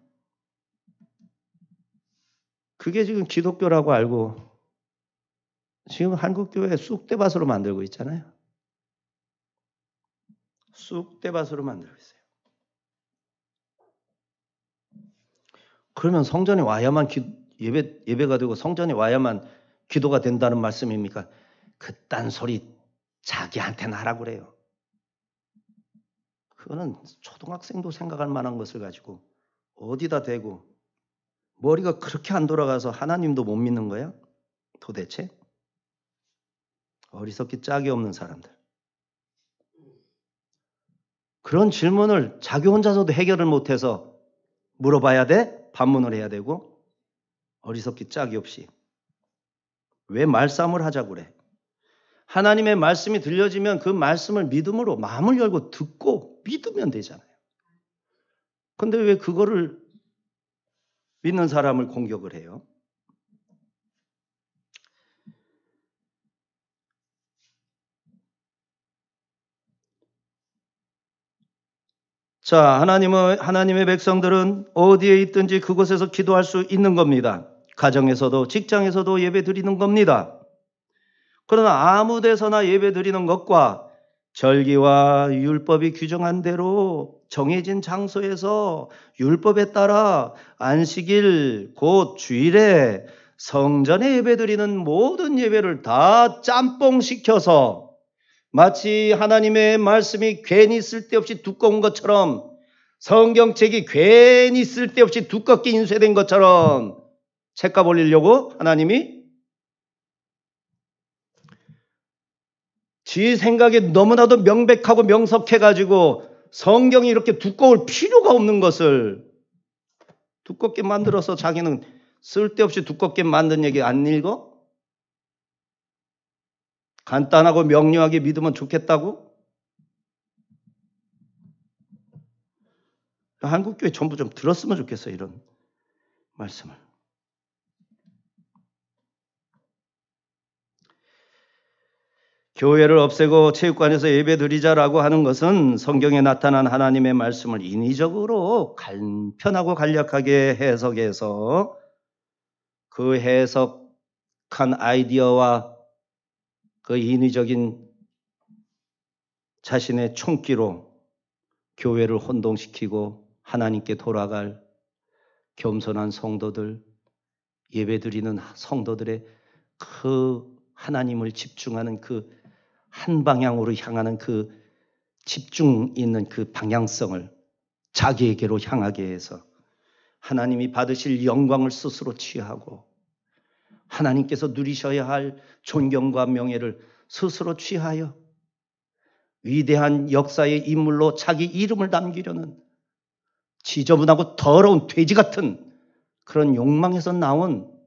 그게 지금 기독교라고 알고 지금 한국교회 쑥대밭으로 만들고 있잖아요. 쑥대밭으로 만들고 있어요. 그러면 성전에 와야만 예배가 되고 성전에 와야만 기도가 된다는 말씀입니까? 그딴 소리 자기한테는 하라고 그래요. 그거는 초등학생도 생각할 만한 것을 가지고 어디다 대고 머리가 그렇게 안 돌아가서 하나님도 못 믿는 거야? 도대체? 어리석기 짝이 없는 사람들. 그런 질문을 자기 혼자서도 해결을 못해서 물어봐야 돼? 반문을 해야 되고 어리석기 짝이 없이 왜 말싸움을 하자고 그래? 하나님의 말씀이 들려지면 그 말씀을 믿음으로 마음을 열고 듣고 믿으면 되잖아요. 근데 왜 그거를 믿는 사람을 공격을 해요? 자, 하나님의 백성들은 어디에 있든지 그곳에서 기도할 수 있는 겁니다. 가정에서도 직장에서도 예배 드리는 겁니다. 그러나 아무 데서나 예배 드리는 것과 절기와 율법이 규정한 대로 정해진 장소에서 율법에 따라 안식일 곧 주일에 성전에 예배 드리는 모든 예배를 다 짬뽕시켜서 마치 하나님의 말씀이 괜히 쓸데없이 두꺼운 것처럼 성경책이 괜히 쓸데없이 두껍게 인쇄된 것처럼 책값 올리려고 하나님이 지 생각에 너무나도 명백하고 명석해가지고 성경이 이렇게 두꺼울 필요가 없는 것을 두껍게 만들어서 자기는 쓸데없이 두껍게 만든 얘기 안 읽어? 간단하고 명료하게 믿으면 좋겠다고? 한국교회 전부 좀 들었으면 좋겠어요, 이런 말씀을. 교회를 없애고 체육관에서 예배 드리자라고 하는 것은 성경에 나타난 하나님의 말씀을 인위적으로 간편하고 간략하게 해석해서 그 해석한 아이디어와 그 인위적인 자신의 총기로 교회를 혼동시키고 하나님께 돌아갈 겸손한 성도들, 예배드리는 성도들의 그 하나님을 집중하는 그 한 방향으로 향하는 그 집중 있는 그 방향성을 자기에게로 향하게 해서 하나님이 받으실 영광을 스스로 취하고 하나님께서 누리셔야 할 존경과 명예를 스스로 취하여 위대한 역사의 인물로 자기 이름을 남기려는 지저분하고 더러운 돼지 같은 그런 욕망에서 나온,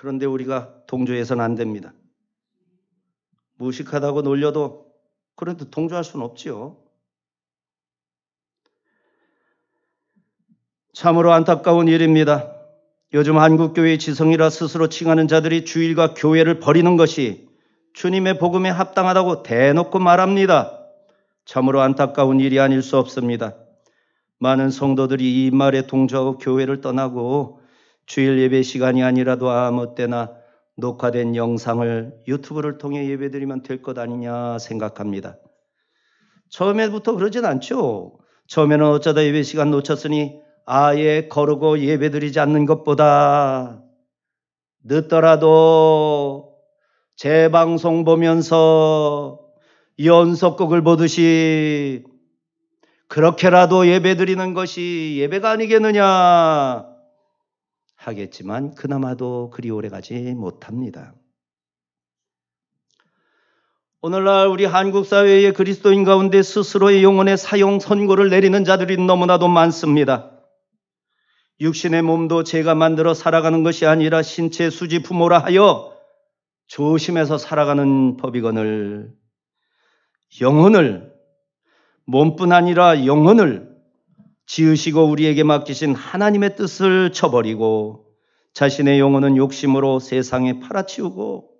그런데 우리가 동조해서는 안 됩니다. 무식하다고 놀려도 그래도 동조할 수는 없지요. 참으로 안타까운 일입니다. 요즘 한국교회의 지성이라 스스로 칭하는 자들이 주일과 교회를 버리는 것이 주님의 복음에 합당하다고 대놓고 말합니다. 참으로 안타까운 일이 아닐 수 없습니다. 많은 성도들이 이 말에 동조하고 교회를 떠나고 주일 예배 시간이 아니라도 아무 때나 녹화된 영상을 유튜브를 통해 예배드리면 될 것 아니냐 생각합니다. 처음에부터 그러진 않죠. 처음에는 어쩌다 예배 시간 놓쳤으니 아예 거르고 예배드리지 않는 것보다 늦더라도 재방송 보면서 연속극을 보듯이 그렇게라도 예배드리는 것이 예배가 아니겠느냐 하겠지만 그나마도 그리 오래가지 못합니다. 오늘날 우리 한국 사회의 그리스도인 가운데 스스로의 영혼의 사형 선고를 내리는 자들이 너무나도 많습니다. 육신의 몸도 제가 만들어 살아가는 것이 아니라 신체 수지 부모라 하여 조심해서 살아가는 법이거늘 영혼을, 몸뿐 아니라 영혼을 지으시고 우리에게 맡기신 하나님의 뜻을 쳐버리고 자신의 영혼은 욕심으로 세상에 팔아치우고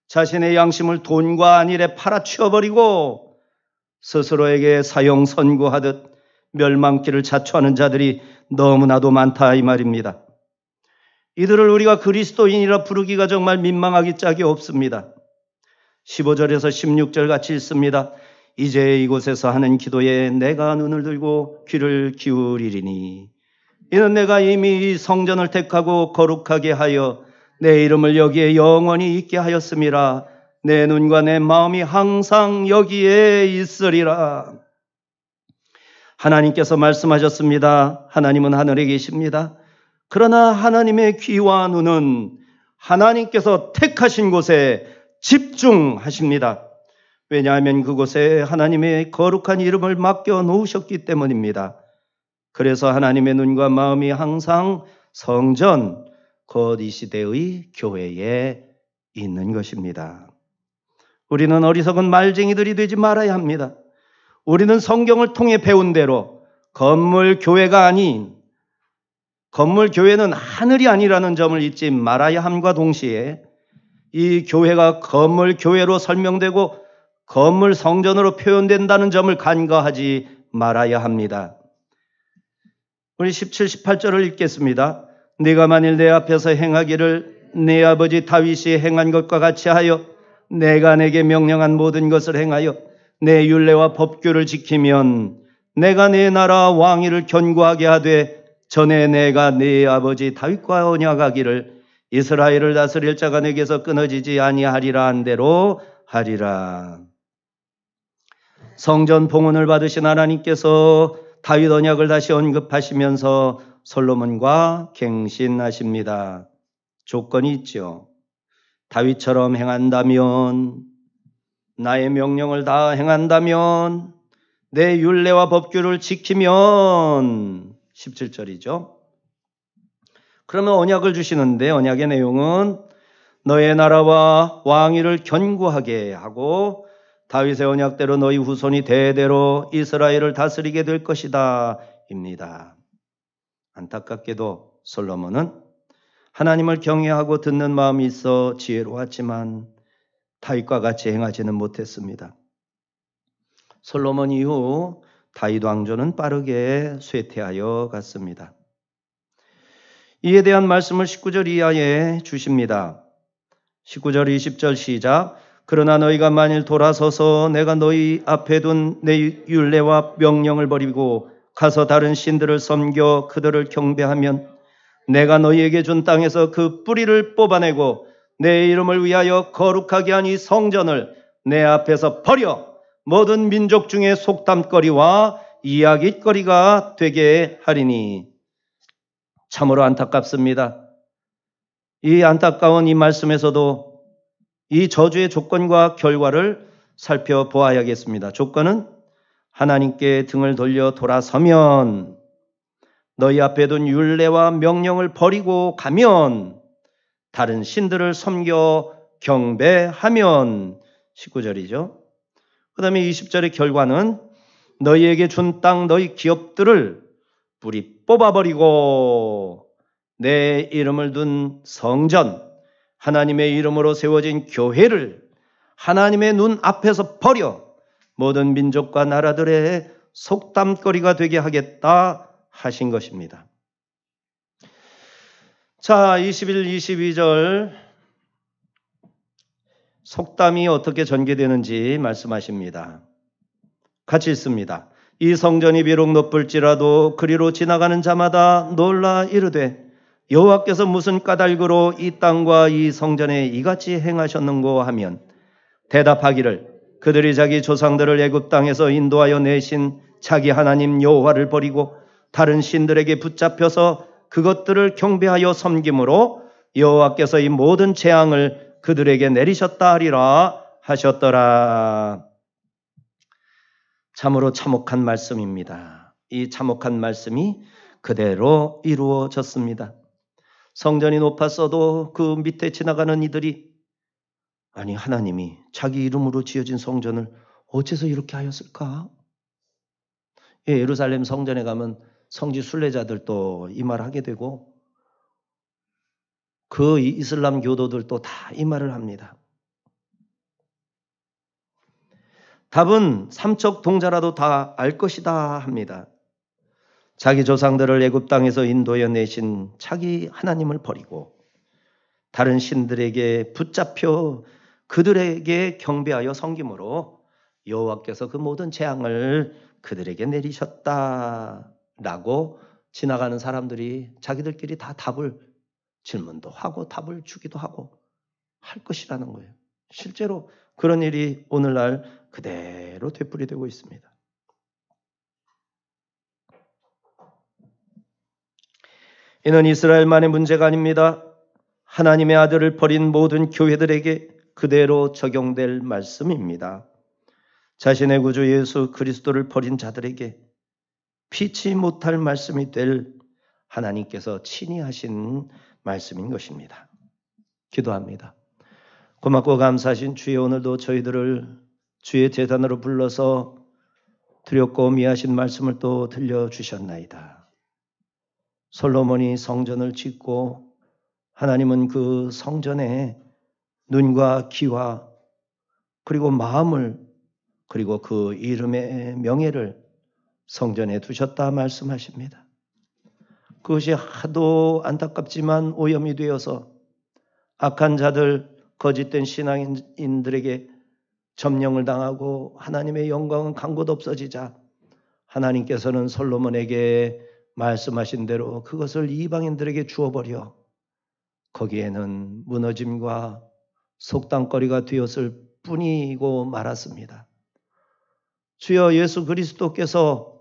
자신의 양심을 돈과 안일에 팔아치워버리고 스스로에게 사형 선고하듯 멸망길을 자초하는 자들이 너무나도 많다 이 말입니다. 이들을 우리가 그리스도인이라 부르기가 정말 민망하기 짝이 없습니다. 15절에서 16절 같이 읽습니다. 이제 이곳에서 하는 기도에 내가 눈을 들고 귀를 기울이리니 이는 내가 이미 이 성전을 택하고 거룩하게 하여 내 이름을 여기에 영원히 있게 하였음이라. 내 눈과 내 마음이 항상 여기에 있으리라. 하나님께서 말씀하셨습니다. 하나님은 하늘에 계십니다. 그러나 하나님의 귀와 눈은 하나님께서 택하신 곳에 집중하십니다. 왜냐하면 그곳에 하나님의 거룩한 이름을 맡겨 놓으셨기 때문입니다. 그래서 하나님의 눈과 마음이 항상 성전, 곧 이 시대의 교회에 있는 것입니다. 우리는 어리석은 말쟁이들이 되지 말아야 합니다. 우리는 성경을 통해 배운 대로 건물 교회가 아닌 건물 교회는 하늘이 아니라는 점을 잊지 말아야 함과 동시에 이 교회가 건물 교회로 설명되고 건물 성전으로 표현된다는 점을 간과하지 말아야 합니다. 우리 17, 18절을 읽겠습니다. 네가 만일 내 앞에서 행하기를 내 아버지 다윗이 행한 것과 같이 하여 내가 내게 명령한 모든 것을 행하여 내 율례와 법규를 지키면 내가 내 나라 왕위를 견고하게 하되 전에 내가 네 아버지 다윗과 언약하기를 이스라엘을 다스릴 자가 내게서 끊어지지 아니하리라 한 대로 하리라. 성전 봉헌을 받으신 하나님께서 다윗 언약을 다시 언급하시면서 솔로몬과 갱신하십니다. 조건이 있죠. 다윗처럼 행한다면, 나의 명령을 다 행한다면, 내 율례와 법규를 지키면 17절이죠. 그러면 언약을 주시는데 언약의 내용은 너의 나라와 왕위를 견고하게 하고 다윗의 언약대로 너희 후손이 대대로 이스라엘을 다스리게 될 것이다 입니다. 안타깝게도 솔로몬은 하나님을 경외하고 듣는 마음이 있어 지혜로웠지만 다윗과 같이 행하지는 못했습니다. 솔로몬 이후 다윗 왕조는 빠르게 쇠퇴하여 갔습니다. 이에 대한 말씀을 19절 이하에 주십니다. 19절 20절 시작. 그러나 너희가 만일 돌아서서 내가 너희 앞에 둔 내 율례와 명령을 버리고 가서 다른 신들을 섬겨 그들을 경배하면 내가 너희에게 준 땅에서 그 뿌리를 뽑아내고 내 이름을 위하여 거룩하게 한 이 성전을 내 앞에서 버려 모든 민족 중에 속담거리와 이야깃거리가 되게 하리니. 참으로 안타깝습니다. 이 안타까운 이 말씀에서도 이 저주의 조건과 결과를 살펴보아야겠습니다. 조건은 하나님께 등을 돌려 돌아서면, 너희 앞에 둔 율례와 명령을 버리고 가면, 다른 신들을 섬겨 경배하면 19절이죠. 그 다음에 20절의 결과는 너희에게 준 땅 너희 기업들을 뿌리 뽑아버리고 내 이름을 둔 성전, 하나님의 이름으로 세워진 교회를 하나님의 눈 앞에서 버려 모든 민족과 나라들의 속담거리가 되게 하겠다 하신 것입니다. 자, 21, 22절 속담이 어떻게 전개되는지 말씀하십니다. 같이 읽습니다. 이 성전이 비록 높을지라도 그리로 지나가는 자마다 놀라 이르되 여호와께서 무슨 까닭으로 이 땅과 이 성전에 이같이 행하셨는고 하면 대답하기를 그들이 자기 조상들을 애굽 땅에서 인도하여 내신 자기 하나님 여호와를 버리고 다른 신들에게 붙잡혀서 그것들을 경배하여 섬김으로 여호와께서 이 모든 재앙을 그들에게 내리셨다 하리라 하셨더라. 참으로 참혹한 말씀입니다. 이 참혹한 말씀이 그대로 이루어졌습니다. 성전이 높았어도 그 밑에 지나가는 이들이 아니 하나님이 자기 이름으로 지어진 성전을 어째서 이렇게 하였을까? 예루살렘 성전에 가면 성지 순례자들도 이 말 하게 되고 그 이슬람 교도들도 다 이 말을 합니다. 답은 삼척 동자라도 다 알 것이다 합니다. 자기 조상들을 애굽 땅에서 인도해 내신 자기 하나님을 버리고 다른 신들에게 붙잡혀 그들에게 경배하여 섬김으로 여호와께서 그 모든 재앙을 그들에게 내리셨다라고 지나가는 사람들이 자기들끼리 다 답을 질문도 하고 답을 주기도 하고 할 것이라는 거예요. 실제로 그런 일이 오늘날 그대로 되풀이되고 있습니다. 이는 이스라엘만의 문제가 아닙니다. 하나님의 아들을 버린 모든 교회들에게 그대로 적용될 말씀입니다. 자신의 구주 예수 그리스도를 버린 자들에게 피치 못할 말씀이 될 하나님께서 친히 하신 말씀인 것입니다. 기도합니다. 고맙고 감사하신 주여, 오늘도 저희들을 주의 제단으로 불러서 두렵고 미하신 말씀을 또 들려주셨나이다. 솔로몬이 성전을 짓고 하나님은 그 성전에 눈과 귀와 그리고 마음을 그리고 그 이름의 명예를 성전에 두셨다 말씀하십니다. 그것이 하도 안타깝지만 오염이 되어서 악한 자들, 거짓된 신앙인들에게 점령을 당하고 하나님의 영광은 간 곳 없어지자 하나님께서는 솔로몬에게 말씀하신 대로 그것을 이방인들에게 주어버려 거기에는 무너짐과 속담거리가 되었을 뿐이고 말았습니다. 주여, 예수 그리스도께서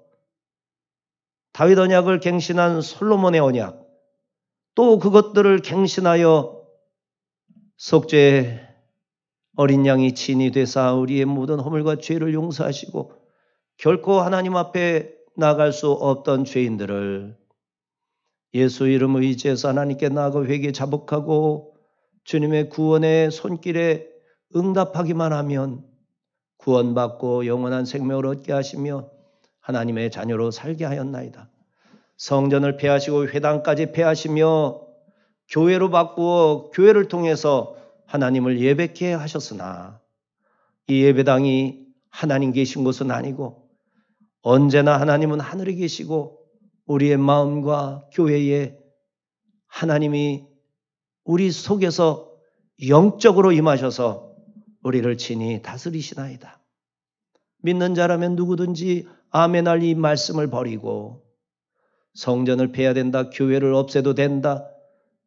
다윗 언약을 갱신한 솔로몬의 언약, 또 그것들을 갱신하여 속죄 어린 양이 진이 되사 우리의 모든 허물과 죄를 용서하시고 결코 하나님 앞에 나갈 수 없던 죄인들을 예수 이름 의지해서 하나님께 나아가 회개 자복하고 주님의 구원의 손길에 응답하기만 하면 구원받고 영원한 생명을 얻게 하시며 하나님의 자녀로 살게 하였나이다. 성전을 폐하시고 회당까지 폐하시며 교회로 바꾸어 교회를 통해서 하나님을 예배케 하셨으나 이 예배당이 하나님 계신 곳은 아니고 언제나 하나님은 하늘에 계시고 우리의 마음과 교회에 하나님이 우리 속에서 영적으로 임하셔서 우리를 친히 다스리시나이다. 믿는 자라면 누구든지 아멘할 이 말씀을 버리고 성전을 폐해야 된다, 교회를 없애도 된다,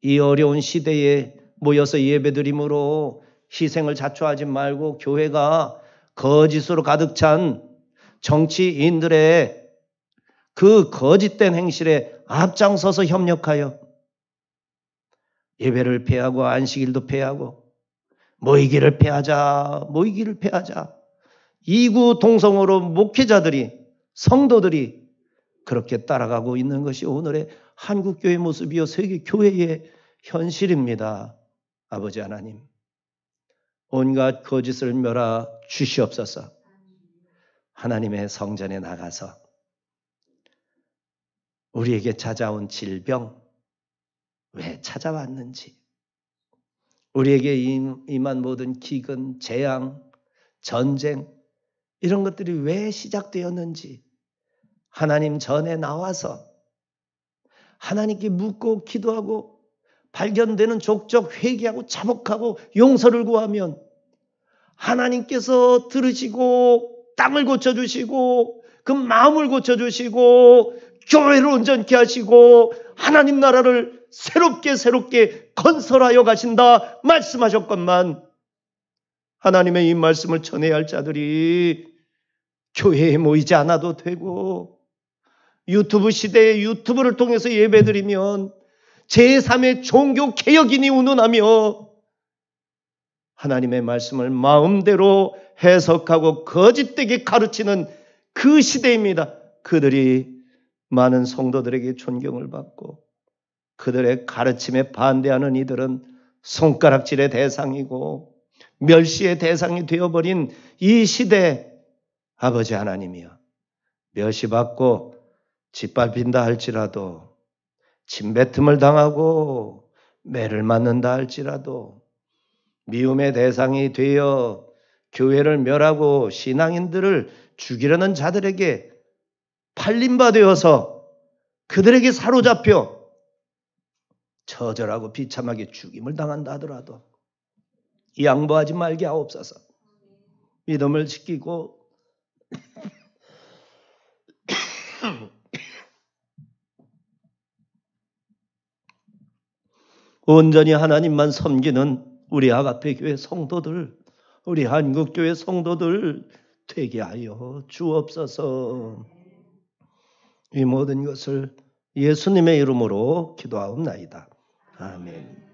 이 어려운 시대에 모여서 예배드림으로 희생을 자초하지 말고 교회가 거짓으로 가득 찬 정치인들의 그 거짓된 행실에 앞장서서 협력하여 예배를 폐하고 안식일도 폐하고 모이기를 폐하자, 모이기를 폐하자. 이구동성으로 목회자들이, 성도들이 그렇게 따라가고 있는 것이 오늘의 한국교회 모습이요 세계 교회의 현실입니다. 아버지 하나님, 온갖 거짓을 멸하 주시옵소서. 하나님의 성전에 나가서 우리에게 찾아온 질병 왜 찾아왔는지, 우리에게 임한 모든 기근, 재앙, 전쟁 이런 것들이 왜 시작되었는지 하나님 전에 나와서 하나님께 묻고 기도하고 발견되는 족적 회개하고 자복하고 용서를 구하면 하나님께서 들으시고 땅을 고쳐주시고 그 마음을 고쳐주시고 교회를 온전케 하시고 하나님 나라를 새롭게 건설하여 가신다 말씀하셨건만 하나님의 이 말씀을 전해야 할 자들이 교회에 모이지 않아도 되고 유튜브 시대에 유튜브를 통해서 예배드리면 제3의 종교 개혁인이 운운하며 하나님의 말씀을 마음대로 해석하고 거짓되게 가르치는 그 시대입니다. 그들이 많은 성도들에게 존경을 받고 그들의 가르침에 반대하는 이들은 손가락질의 대상이고 멸시의 대상이 되어버린 이 시대, 아버지 하나님이여, 멸시받고 짓밟힌다 할지라도, 침뱉음을 당하고 매를 맞는다 할지라도, 미움의 대상이 되어 교회를 멸하고 신앙인들을 죽이려는 자들에게 팔림바 되어서 그들에게 사로잡혀 처절하고 비참하게 죽임을 당한다 하더라도 양보하지 말게 하옵소서. 믿음을 지키고 온전히 하나님만 섬기는 우리 아가페 교회 성도들, 우리 한국교회 성도들 되게 하여 주옵소서. 이 모든 것을 예수님의 이름으로 기도하옵나이다. 아멘.